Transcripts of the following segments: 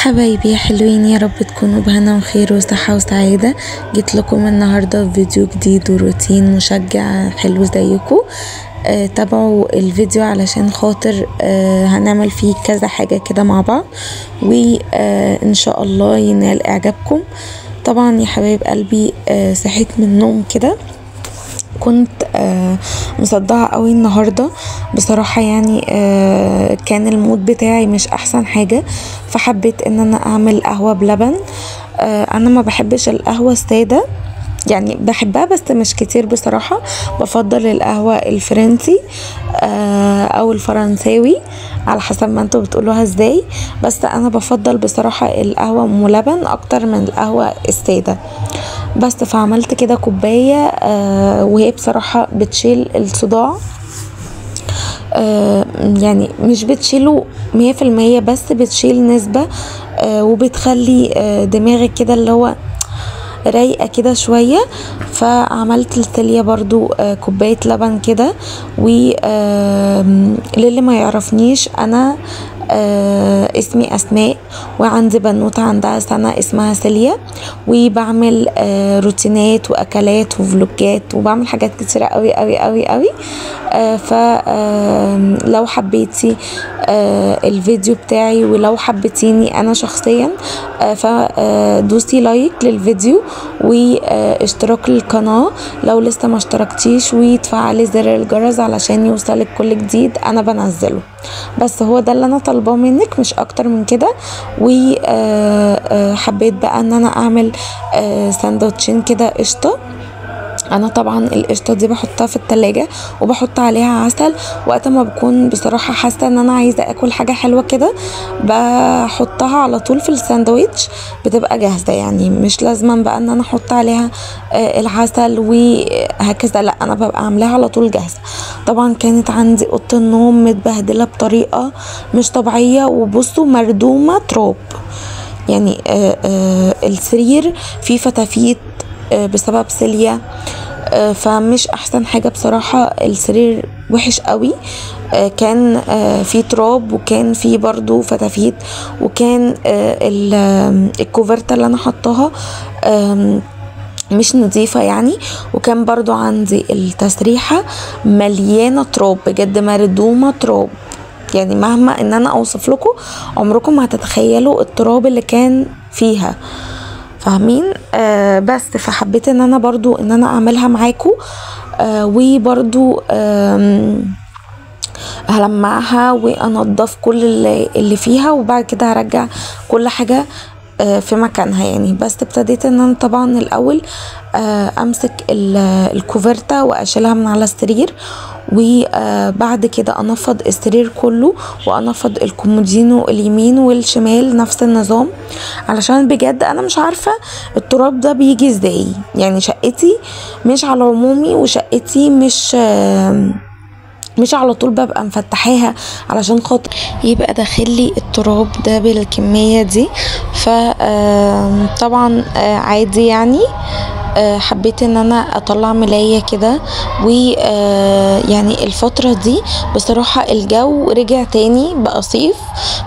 حبايبي يا حلوين، يا رب تكونوا بهنا وخير وصحة وسعادة. جيت لكم النهاردة بفيديو جديد وروتين مشجع حلو زيكم. تابعوا الفيديو علشان خاطر هنعمل فيه كذا حاجة كده مع بعض، وإن شاء الله ينال إعجابكم. طبعا يا حبايب قلبي، صحيت من النوم كده كنت مصدعة قوي النهاردة بصراحة. يعني كان المود بتاعي مش احسن حاجة، فحبيت ان انا اعمل قهوة بلبن. انا ما بحبش القهوة السادة، يعني بحبها بس مش كتير بصراحة. بفضل القهوة الفرنسي او الفرنساوي على حسب ما انتوا بتقولوها ازاي، بس انا بفضل بصراحة القهوة ام لبن اكتر من القهوة السادة. بس فعملت كده كوباية، وهي بصراحة بتشيل الصداع. يعني مش بتشيله 100%، بس بتشيل نسبة، وبتخلي دماغك كده اللي هو رايقة كده شوية. فعملت لتاليا برضو كوباية لبن كده. وللي ما يعرفنيش، انا اسمي اسماء، وعندي بنوتة عندها سنة اسمها سيليا، وبعمل روتينات واكلات وفلوجات، وبعمل حاجات كتيرة قوي قوي قوي قوي. فلو حبيتي الفيديو بتاعي، ولو حبيتيني انا شخصيا، فدوسي لايك للفيديو واشتراك للقناة لو لسه ما اشتركتيش، وتفعلي زر الجرس علشان يوصلك كل جديد انا بنزله. بس هو ده اللي انا طالباه منك، مش اكتر من كده. وحبيت بقى ان انا اعمل ساندوتشين كده قشطة. انا طبعا القشطه دي بحطها في التلاجة وبحط عليها عسل. وقت ما بكون بصراحه حاسه ان انا عايزه اكل حاجه حلوه كده، بحطها على طول في الساندويتش، بتبقى جاهزه. يعني مش لازم بقى ان انا احط عليها العسل وهكذا، لا انا ببقى عاملاها على طول جاهزه. طبعا كانت عندي اوضه النوم متبهدله بطريقه مش طبيعيه، وبصوا مردومه تراب. يعني السرير فيه فتافيت بسبب سيليا، فمش احسن حاجة بصراحة. السرير وحش قوي، كان فيه تراب، وكان فيه برضو فتافيت، وكان الكوفرتة اللي انا حطاها مش نظيفة يعني. وكان برضو عندي التسريحة مليانة تراب، بجد مردومة تراب. يعني مهما ان انا اوصف لكم، عمركم ما هتتخيلوا التراب اللي كان فيها، فاهمين؟ بس فحبيت ان انا برضو ان انا اعملها معاكم. وبرضو هلمعها وانضف كل اللي فيها، وبعد كده هرجع كل حاجة في مكانها يعني. بس ابتديت ان انا طبعا الاول امسك الكوفرتة واشيلها من على السرير، وبعد كده انفض السرير كله، وانفض الكومودينو اليمين والشمال نفس النظام، علشان بجد انا مش عارفة التراب ده بيجي ازاي. يعني شقتي مش على عمومي، وشقتي مش على طول ببقى مفتحاها علشان خاطر يبقى داخلي التراب ده بالكمية دي. فطبعا عادي يعني. حبيت ان انا اطلع ملاية كده. ويعني الفترة دي بصراحة الجو رجع تاني بقى صيف،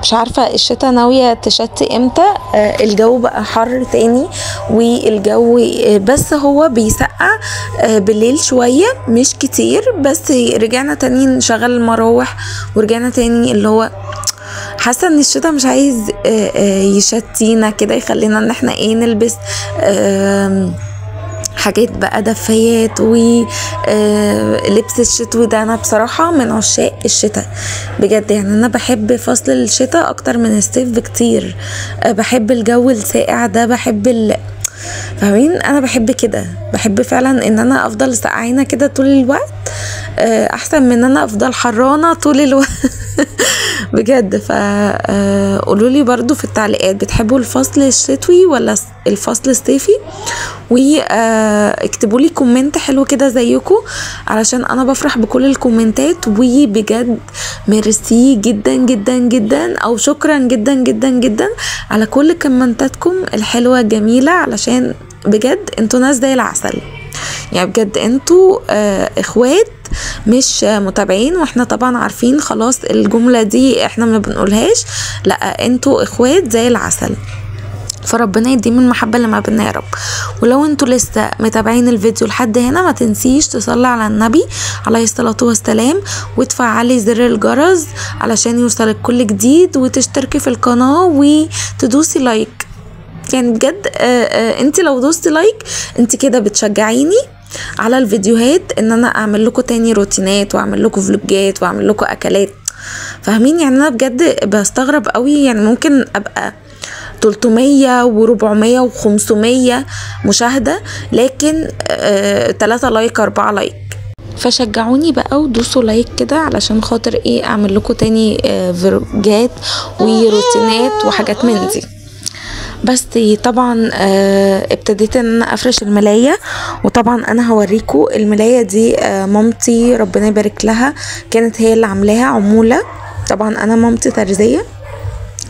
مش عارفة الشتاء ناوية تشتي امتى. الجو بقى حر تاني، والجو بس هو بيسقع بالليل شوية مش كتير، بس رجعنا تاني نشغل المراوح، ورجعنا تاني اللي هو حاسه ان الشتاء مش عايز يشتينا كده، يخلينا ان احنا نلبس حاجات بقى دفايات ولبس الشتوي ده. انا بصراحة من عشاق الشتاء بجد، يعني انا بحب فصل الشتاء اكتر من الصيف بكتير. بحب الجو الساقع ده، فاهمين؟ انا بحب كده، بحب فعلا ان انا افضل سقعانة كده طول الوقت، احسن من ان انا افضل حرانة طول الوقت بجد. فقولوا لي برضو في التعليقات، بتحبوا الفصل الشتوي ولا الفصل الصيفي؟ واكتبوا لي كومنت حلو كده زيكم، علشان انا بفرح بكل الكومنتات. وبجد ميرسي جدا جدا جدا، او شكرا جدا جدا جدا على كل كومنتاتكم الحلوة الجميلة، علشان بجد انتوا ناس زي العسل. يعني بجد انتوا اخوات مش متابعين، واحنا طبعا عارفين خلاص الجملة دي احنا ما بنقولهاش، لا انتوا اخوات زي العسل. فربنا يديم المحبة اللي ما بينا يا رب. ولو انتوا لسه متابعين الفيديو لحد هنا ما تنسيش تصلي على النبي عليه الصلاة والسلام، وتفعلي زر الجرس علشان يوصلك كل جديد، وتشتركي في القناة وتدوسي لايك. يعني بجد انت لو دوستي لايك انت كده بتشجعيني على الفيديوهات ان انا اعمل لكم تاني روتينات واعمل لكم فلوجات واعمل لكم اكلات. فاهمين؟ يعني انا بجد بستغرب قوي، يعني ممكن ابقى 300 و400 و500 مشاهدة لكن 3 لايك 4 لايك. فشجعوني بقى ودوسوا لايك كده علشان خاطر ايه اعمل لكم تاني فلوجات وروتينات وحاجات من دي. بس طبعا ابتديت ان انا افرش الملاية، وطبعا انا هوريكم الملاية دي مامتي ربنا يبارك لها كانت هي اللي عاملاها عمولة. طبعا انا مامتي ترزية،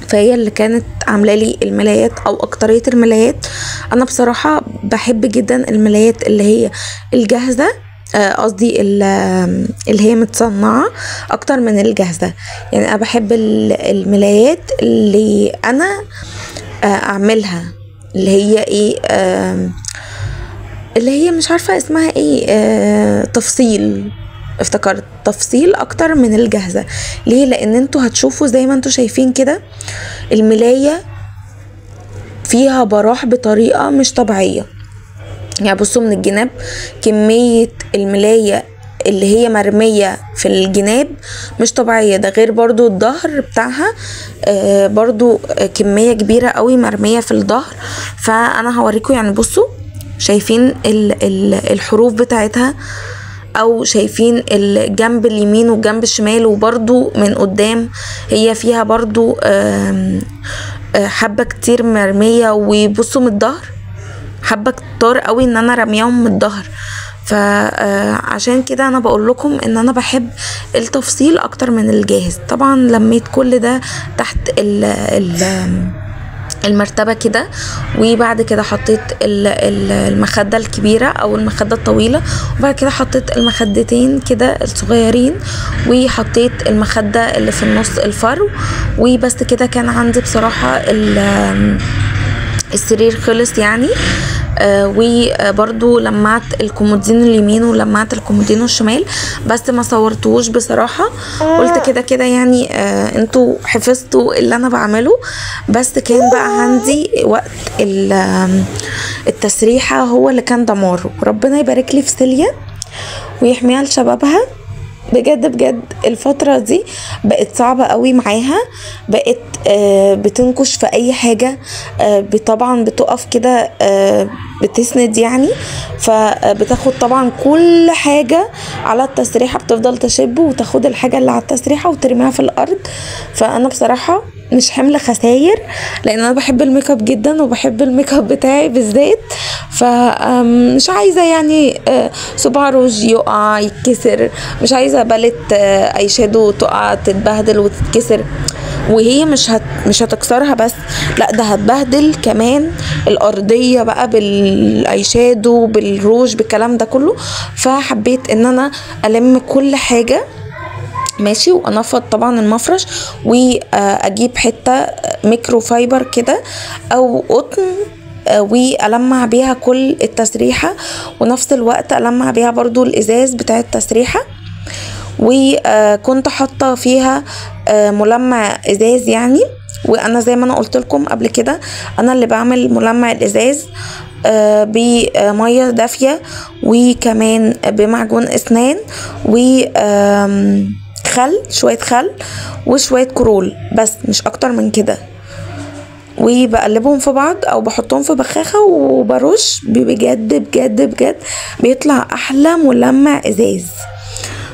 فهي اللي كانت عامله لي الملايات او اكتريه الملايات. انا بصراحه بحب جدا الملايات اللي هي الجاهزه، قصدي اللي هي متصنعه اكتر من الجاهزه. يعني انا بحب الملايات اللي انا اعملها، اللي هي ايه، اللي هي مش عارفه اسمها ايه، تفصيل، افتكرت تفصيل اكتر من الجاهزة. ليه؟ لان انتوا هتشوفوا زي ما انتوا شايفين كده الملاية فيها براح بطريقة مش طبيعية. يعني بصوا من الجناب كمية الملاية اللي هي مرمية في الجناب مش طبيعية، ده غير برضو الظهر بتاعها برضو كمية كبيرة قوي مرمية في الظهر. فانا هوريكم، يعني بصوا شايفين الحروف بتاعتها، او شايفين الجنب اليمين والجنب الشمال، وبرضو من قدام هي فيها برضو حبة كتير مرمية. وبصوا من الظهر حبة كتار قوي ان انا رميهم من الظهر. فعشان كده انا بقول لكم ان انا بحب التفصيل اكتر من الجاهز. طبعا لميت كل ده تحت المرتبة كده، وبعد كده حطيت المخدة الكبيرة او المخدة الطويلة، وبعد كده حطيت المخدتين كده الصغيرين، وحطيت المخدة اللي في النص الفرو، وبس كده. كان عندي بصراحة السرير خلص يعني. وبرضو لمعت الكومودين اليمين ولمعت الكومودين الشمال، بس ما صورتوش بصراحة، قلت كده كده يعني انتوا حفظتوا اللي انا بعمله. بس كان بقى عندي وقت التسريحة هو اللي كان دمار. ربنا يبارك لي في سيليا ويحميها لشبابها. بجد بجد الفترة دي بقت صعبة قوي معاها، بقت بتنكش في اي حاجة، طبعا بتقف كده بتسند يعني، فبتاخد طبعا كل حاجة على التسريحة، بتفضل تشب وتاخد الحاجة اللي على التسريحة وترميها في الارض. فانا بصراحة مش حمل خساير، لان انا بحب الميك اب جدا وبحب الميك اب بتاعي بالذات، فمش عايزه يعني صباع روج يقع يتكسر، مش عايزه بالت اي شادو تقع تتبهدل وتتكسر، وهي مش هتكسرها بس، لا ده هتبهدل كمان الارضيه بقى بالاي شادو بالروج بالكلام ده كله. فحبيت ان انا الم كل حاجه ماشي، وانفض طبعا المفرش، واجيب حته ميكرو فايبر كده او قطن والمع بيها كل التسريحه، ونفس الوقت المع بيها برضو الازاز بتاع التسريحه. وكنت حاطه فيها ملمع ازاز يعني، وانا زي ما انا قلت لكم قبل كده انا اللي بعمل ملمع الازاز بميه دافيه، وكمان بمعجون اسنان، و شوية خل وشوية كرول، بس مش اكتر من كده، وبقلبهم في بعض او بحطهم في بخاخة وبرش. بجد بجد بجد بيطلع احلى ملمع ازاز.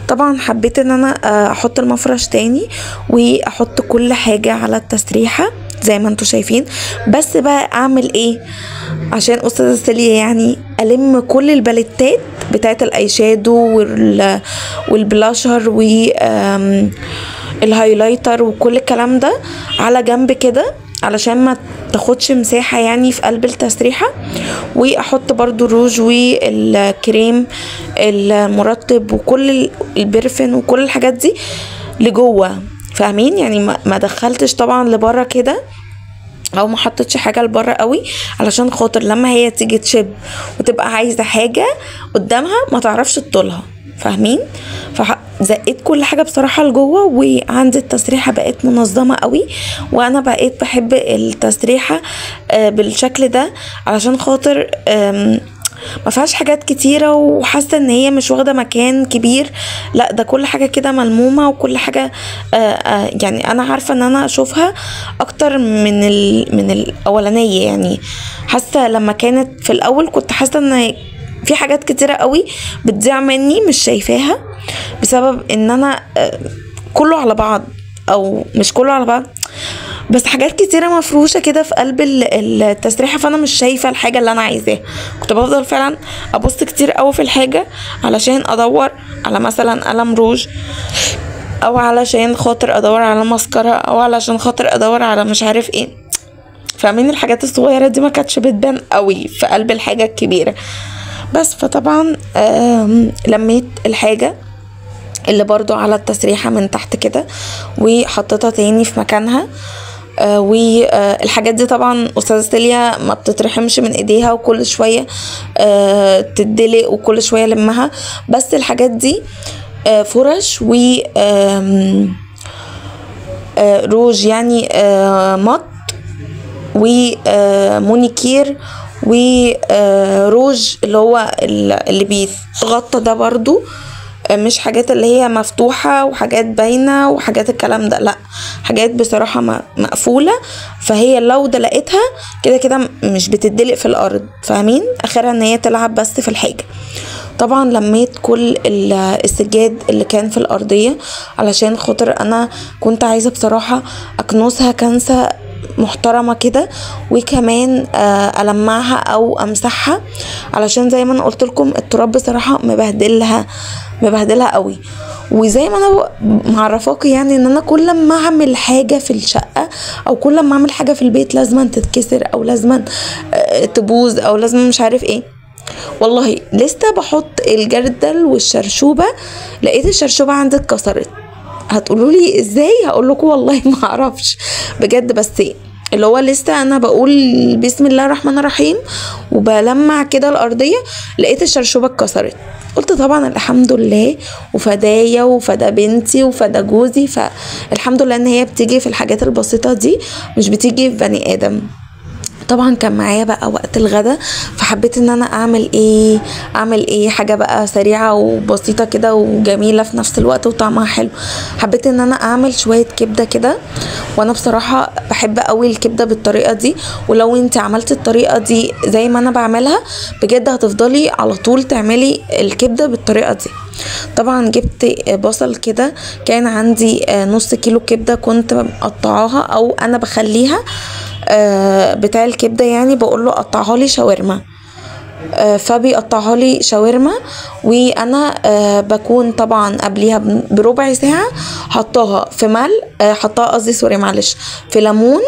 طبعا حبيت ان انا احط المفرش تاني واحط كل حاجة على التسريحة زي ما انتوا شايفين. بس بقى اعمل ايه عشان استاذة سيليا؟ يعني الم كل الباليتات بتاعت الاي شادو والبلاشر والهايلايتر وكل الكلام ده على جنب كده، علشان ما تاخدش مساحة يعني في قلب التسريحة. واحط برضو الروج والكريم المرطب وكل البرفن وكل الحاجات دي لجوه، فاهمين يعني؟ ما دخلتش طبعا لبره كده، او ما حطيتش حاجه لبره قوي، علشان خاطر لما هي تيجي تشب وتبقى عايزه حاجه قدامها ما تعرفش تطولها، فاهمين؟ فزقيت كل حاجه بصراحه لجوه، وعندي التسريحه بقت منظمه قوي. وانا بقيت بحب التسريحه بالشكل ده، علشان خاطر ما فيهاش حاجات كتيره، وحاسه ان هي مش واخده مكان كبير، لا ده كل حاجه كده ملمومه، وكل حاجه يعني انا عارفه ان انا اشوفها اكتر من الاولانيه. يعني حاسه لما كانت في الاول كنت حاسه ان في حاجات كتيره قوي بتضيع مني مش شايفاها، بسبب ان انا كله على بعض، او مش كله على بعض بس حاجات كتيرة مفروشة كده في قلب التسريحة، فانا مش شايفة الحاجة اللي انا عايزاها. كنت بفضل فعلا ابص كتير قوي في الحاجة علشان ادور على مثلا قلم روج، او علشان خاطر ادور على ماسكارا، او علشان خاطر ادور على مش عارف ايه، فاهمين؟ الحاجات الصغيرة دي ما كانتش بتبان قوي في قلب الحاجة الكبيرة. بس فطبعا لميت الحاجة اللي برضو على التسريحة من تحت كده وحطيتها تاني في مكانها. والحاجات دي طبعا استاذة سيليا ما بتترحمش من ايديها، وكل شوية تدلق، وكل شوية لمها. بس الحاجات دي فرش و روج يعني مط، ومونيكير، وروج اللي هو اللي بيتغطى ده برضو، مش حاجات اللي هي مفتوحة وحاجات باينة وحاجات الكلام ده، لا حاجات بصراحة مقفولة، فهي لو دلقتها كده كده مش بتدلق في الارض، فاهمين؟ اخرها ان هي تلعب بس في الحاجة. طبعا لميت كل السجاد اللي كان في الارضية، علشان خاطر انا كنت عايزة بصراحة اكنسها كنسة محترمة كده، وكمان ألمعها أو أمسحها، علشان زي ما أنا قلت لكم التراب بصراحة مبهدلها قوي. وزي ما أنا معرفاكي يعني إن أنا كل ما أعمل حاجة في الشقة، أو كل ما أعمل حاجة في البيت لازم تتكسر، أو لازم تبوظ، أو لازم مش عارف إيه. والله لسه بحط الجردل والشرشوبة، لقيت الشرشوبة عندي اتكسرت. هتقولوا لي ازاي؟ هقول لكم والله ما اعرفش بجد، بس اللي هو لسه انا بقول بسم الله الرحمن الرحيم وبلمع كده الارضيه، لقيت الشرشوبه اتكسرت. قلت طبعا الحمد لله، وفدايا وفدا بنتي وفدا جوزي، فالحمد لله ان هي بتيجي في الحاجات البسيطه دي، مش بتيجي في بني ادم. طبعا كان معايا بقى وقت الغدا، فحبيت ان انا اعمل ايه حاجه بقى سريعه وبسيطه كده وجميله في نفس الوقت وطعمها حلو. حبيت ان انا اعمل شويه كبده كده، وانا بصراحه بحب قوي الكبده بالطريقه دي، ولو انت عملت الطريقه دي زي ما انا بعملها بجد هتفضلي على طول تعملي الكبده بالطريقه دي. طبعا جبت بصل كده، كان عندي نص كيلو كبده كنت مقطعاها، او انا بخليها بتاع الكبده يعني بقول له قطعها لي شاورما، فبيقطعها لي شاورما. وانا بكون طبعا قبليها بربع ساعه حطاها في حطاها قصدي سوري معلش في ليمون،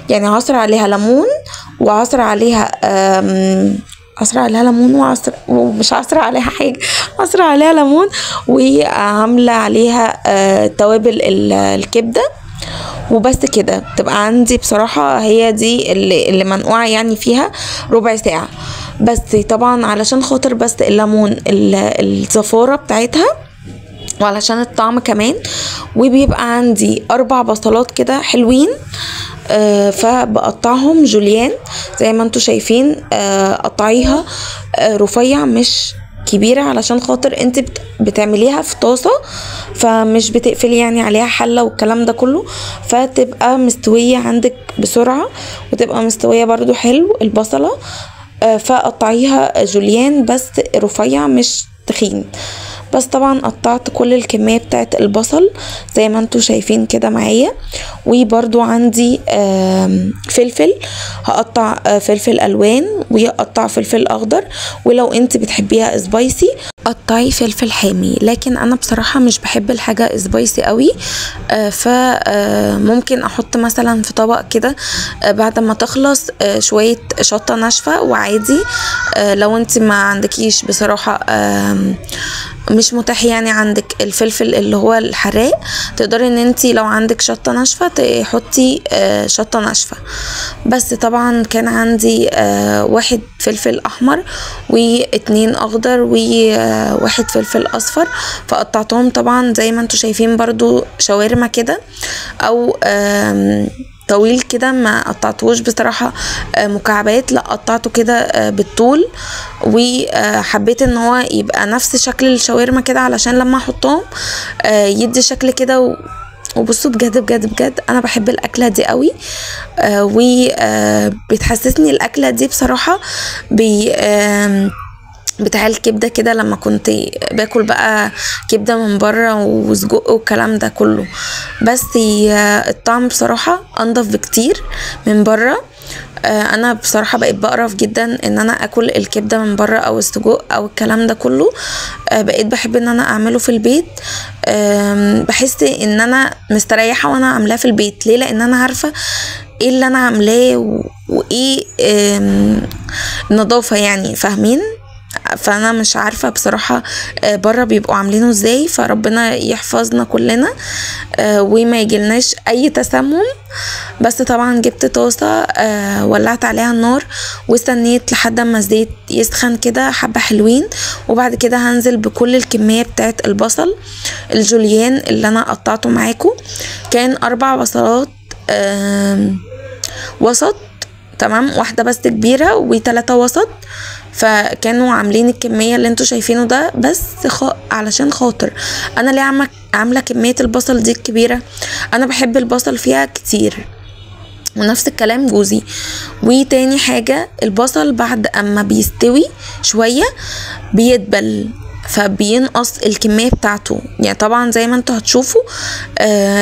يعني عصر عليها ليمون، وعصر عليها ليمون، ومش عصر عليها حاجه، عصر عليها ليمون، وعامله عليها توابل الكبده، وبس كده تبقى عندي. بصراحة هي دي اللي منقوعة يعني فيها ربع ساعة بس، طبعا علشان خاطر بس الليمون الزفارة بتاعتها، وعلشان الطعم كمان. وبيبقى عندي 4 بصلات كده حلوين، فبقطعهم جوليان زي ما انتوا شايفين، قطعيها رفيع مش كبيرة، علشان خاطر انت بتعمليها في طاسة، فمش بتقفلي يعني عليها حلة والكلام ده كله، فتبقى مستوية عندك بسرعة، وتبقى مستوية برضو حلو البصلة. فقطعيها جوليان بس رفيع مش تخين. بس طبعا قطعت كل الكمية بتاعت البصل زي ما انتوا شايفين كده معايا. وبرضو عندي فلفل، هقطع فلفل الوان، وهقطع فلفل اخضر، ولو انت بتحبيها سبايسي قطعي فلفل حامي، لكن انا بصراحه مش بحب الحاجه سبايسي قوي، فممكن احط مثلا في طبق كده بعد ما تخلص شويه شطه ناشفه. وعادي لو انت ما عندكيش بصراحه مش متاح يعني عندك الفلفل اللي هو الحراق، تقدري ان انت لو عندك شطه ناشفه تحطي شطه ناشفه. بس طبعا كان عندي 1 فلفل احمر و2 اخضر و1 فلفل اصفر، فقطعتهم طبعا زي ما انتوا شايفين برضو شاورما كده او طويل كده، ما قطعتوش بصراحة مكعبات، لا قطعته كده بالطول، وحبيت ان هو يبقى نفس شكل الشاورما كده علشان لما احطهم يدي شكل كده. وبصوا بجد بجد بجد انا بحب الاكله دي قوي، وبتحسسني الاكله دي بصراحه بتاع الكبده كده، لما كنت باكل بقى كبده من بره وسجق والكلام ده كله. بس الطعم بصراحه انضف بكتير من بره. انا بصراحه بقيت بقرف جدا ان انا اكل الكبده من بره او السجق او الكلام ده كله. بقيت بحب ان انا اعمله في البيت، بحس ان انا مستريحه وانا عاملاه في البيت. ليه؟ لان انا عارفه ايه اللي انا عاملاه وايه النظافه يعني، فاهمين؟ فانا مش عارفه بصراحه بره بيبقوا عاملينه ازاي، فربنا يحفظنا كلنا وما يجيلناش اي تسمم. بس طبعا جبت طاسه ولعت عليها النار واستنيت لحد ما الزيت يسخن كده حبه حلوين، وبعد كده هنزل بكل الكميه بتاعت البصل الجوليان اللي انا قطعته معاكم. كان 4 بصلات وسط، تمام، 1 بس كبيره و3 وسط، فكانوا عاملين الكميه اللي انتوا شايفينه ده بس علشان خاطر انا ليه عامله كميه البصل دي الكبيره. انا بحب البصل فيها كتير، ونفس الكلام جوزي. وتاني حاجه البصل بعد اما بيستوي شويه بيدبل، فبينقص الكمية بتاعته. يعني طبعا زي ما انتوا هتشوفوا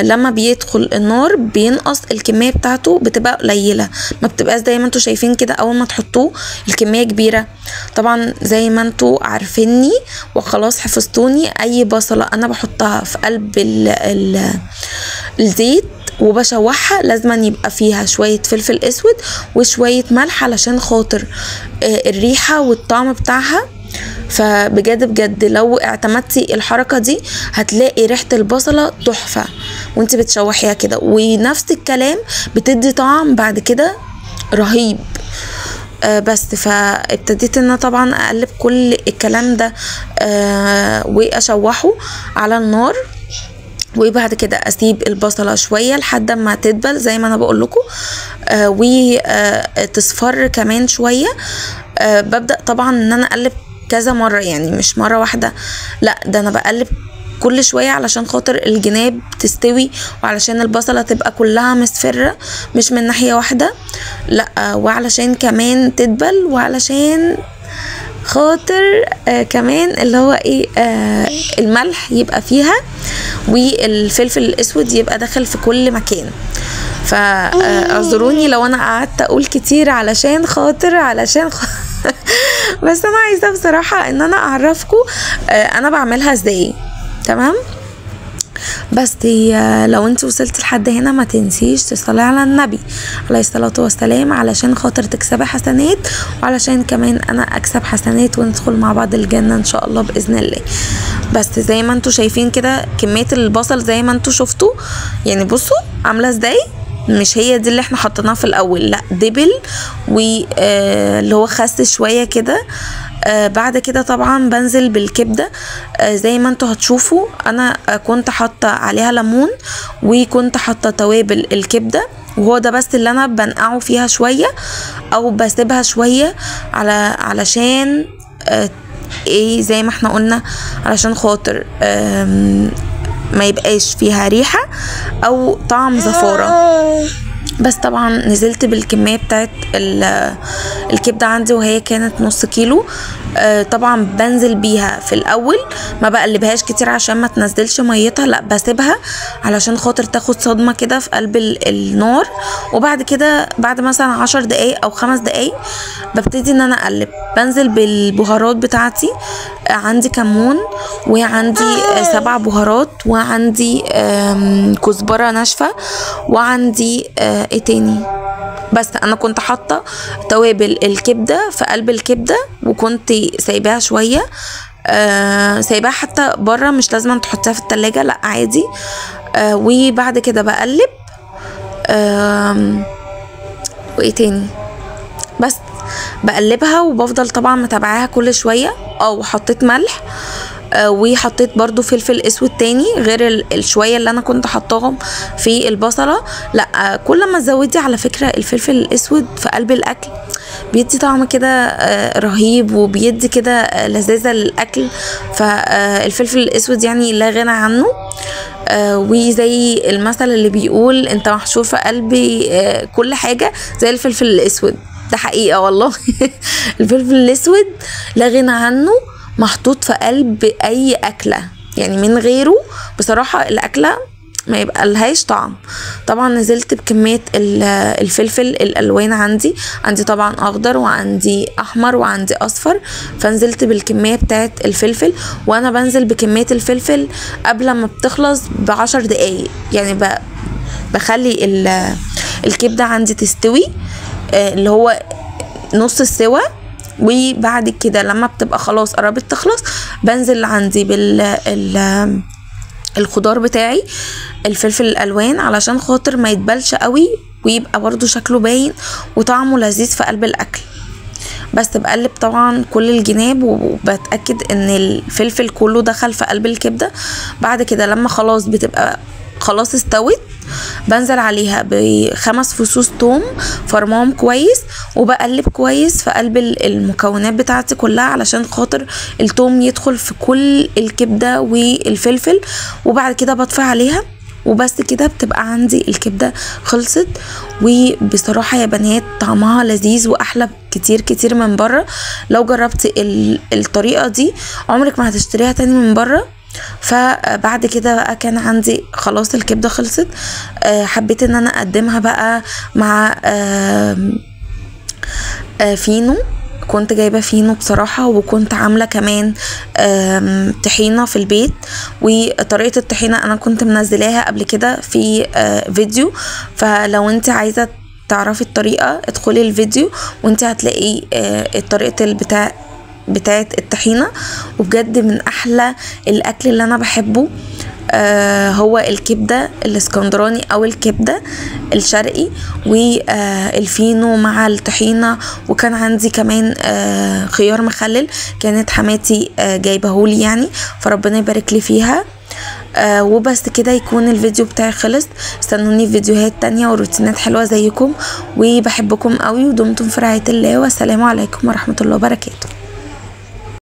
لما بيدخل النار بينقص الكمية بتاعته، بتبقى قليلة، ما بتبقاش زي ما انتوا شايفين كده اول ما تحطوه الكمية كبيرة. طبعا زي ما انتوا عارفيني وخلاص حفظتوني، اي بصلة انا بحطها في قلب الزيت وبشوحها لازم يبقى فيها شوية فلفل اسود وشوية ملح علشان خاطر الريحة والطعم بتاعها. فبجد بجد لو اعتمدتي الحركة دي هتلاقي ريحة البصلة تحفة وانت بتشوحيها كده، ونفس الكلام بتدي طعم بعد كده رهيب. بس فابتديت ان طبعا اقلب كل الكلام ده واشوحه على النار، وبعد كده اسيب البصله شويه لحد ما تدبل زي ما انا بقول لكم وتصفر كمان شويه. ببدا طبعا ان انا اقلب كذا مره، يعني مش مره واحده، لا ده انا بقلب كل شويه علشان خاطر الجناب تستوي، وعلشان البصله تبقى كلها مصفره مش من ناحيه واحده، لا وعلشان كمان تدبل، وعلشان خاطر كمان اللي هو ايه الملح يبقى فيها والفلفل الاسود يبقى داخل في كل مكان. فاعذروني لو انا قعدت اقول كتير علشان خاطر بس انا عايزه بصراحه ان انا اعرفكم انا بعملها ازاي، تمام؟ بس لو انت وصلت لحد هنا ما تنسيش تصلي على النبي عليه الصلاة والسلام علشان خاطر تكسبي حسنات، وعلشان كمان انا اكسب حسنات وندخل مع بعض الجنة ان شاء الله باذن الله. بس زي ما انتوا شايفين كده كمية البصل زي ما انتوا شفتوا، يعني بصوا عاملة ازاي، مش هي دي اللي احنا حطيناها في الاول، لا دبل واللي هو خس شوية كده. بعد كده طبعا بنزل بالكبدة زي ما انتوا هتشوفوا. انا كنت حاطة عليها ليمون وكنت حاطة توابل الكبدة، وهو ده بس اللي انا بنقعه فيها شوية او بسيبها شوية علشان ايه زي ما احنا قلنا علشان خاطر ما يبقاش فيها ريحة او طعم زفارة. بس طبعا نزلت بالكمية بتاعت الكبدة عندي وهي كانت نص كيلو. طبعا بنزل بيها في الاول، ما بقلبهاش كتير عشان ما تنزلش ميتها، لا بسيبها علشان خاطر تاخد صدمة كده في قلب النار. وبعد كده بعد مثلا 10 دقايق او 5 دقايق ببتدي ان انا اقلب. بنزل بالبهارات بتاعتي، عندي كمون وعندي 7 بهارات وعندي كزبرة ناشفة وعندي ايه تاني. بس انا كنت حاطه توابل الكبده في قلب الكبده وكنت سايباها شويه، سايباها حتى بره، مش لازم تحطيها في التلاجة، لا عادي. وبعد كده بقلب. وايه تاني، بس بقلبها وبفضل طبعا متابعاها كل شويه. وحطيت ملح، وحطيت برضو فلفل اسود تاني غير الشويه اللي انا كنت حطاهم في البصله. لا كل ما تزودي على فكره الفلفل الاسود في قلب الاكل بيدي طعم كده رهيب، وبيدي كده لذاذه للاكل. فالفلفل الاسود يعني لا غنى عنه. وزي المثل اللي بيقول انت محشور في قلبي كل حاجه زي الفلفل الاسود، ده حقيقه والله. الفلفل الاسود لا غنى عنه، محطوط في قلب اي اكله، يعني من غيره بصراحه الاكله ما يبقى لهاش طعم. طبعا نزلت بكميه الفلفل الالوان، عندي طبعا اخضر وعندي احمر وعندي اصفر، فنزلت بالكميه بتاعه الفلفل. وانا بنزل بكميه الفلفل قبل ما بتخلص ب10 دقايق، يعني بخلي الكبده عندي تستوي، اللي هو نص السوا. وبعد كده لما بتبقى خلاص قربت تخلص بنزل عندي الخضار بتاعي، الفلفل الالوان، علشان خاطر ما يتبلش قوي ويبقى برضو شكله باين وطعمه لذيذ في قلب الاكل. بس بقلب طبعا كل الجناب وبتاكد ان الفلفل كله دخل في قلب الكبده. بعد كده لما خلاص بتبقى خلاص استوت بنزل عليها ب5 فصوص توم فرماهم كويس، وبقلب كويس في قلب المكونات بتاعتي كلها علشان خاطر التوم يدخل في كل الكبده والفلفل. وبعد كده بطفي عليها وبس كده بتبقى عندي الكبده خلصت. وبصراحه يا بنات طعمها لذيذ واحلى كتير كتير من بره. لو جربتي الطريقه دي عمرك ما هتشتريها تاني من بره. فبعد كده بقى كان عندي خلاص الكبده خلصت، حبيت ان انا اقدمها بقى مع فينو. كنت جايبه فينو بصراحه، وكنت عامله كمان طحينه في البيت. وطريقه الطحينه انا كنت منزلاها قبل كده في فيديو، فلو انت عايزه تعرفي الطريقه ادخلي الفيديو وانت هتلاقي الطريقه بتاعت الطحينه. وبجد من احلى الاكل اللي انا بحبه هو الكبده الاسكندراني او الكبده الشرقي والفينو مع الطحينه. وكان عندي كمان خيار مخلل، كانت حماتي جايبهولي يعني، فربنا يبارك لي فيها. وبس كده يكون الفيديو بتاعي خلص. استنوني في فيديوهات تانية وروتينات حلوة زيكم، وبحبكم قوي ودمتم في رعاية الله، والسلام عليكم ورحمة الله وبركاته.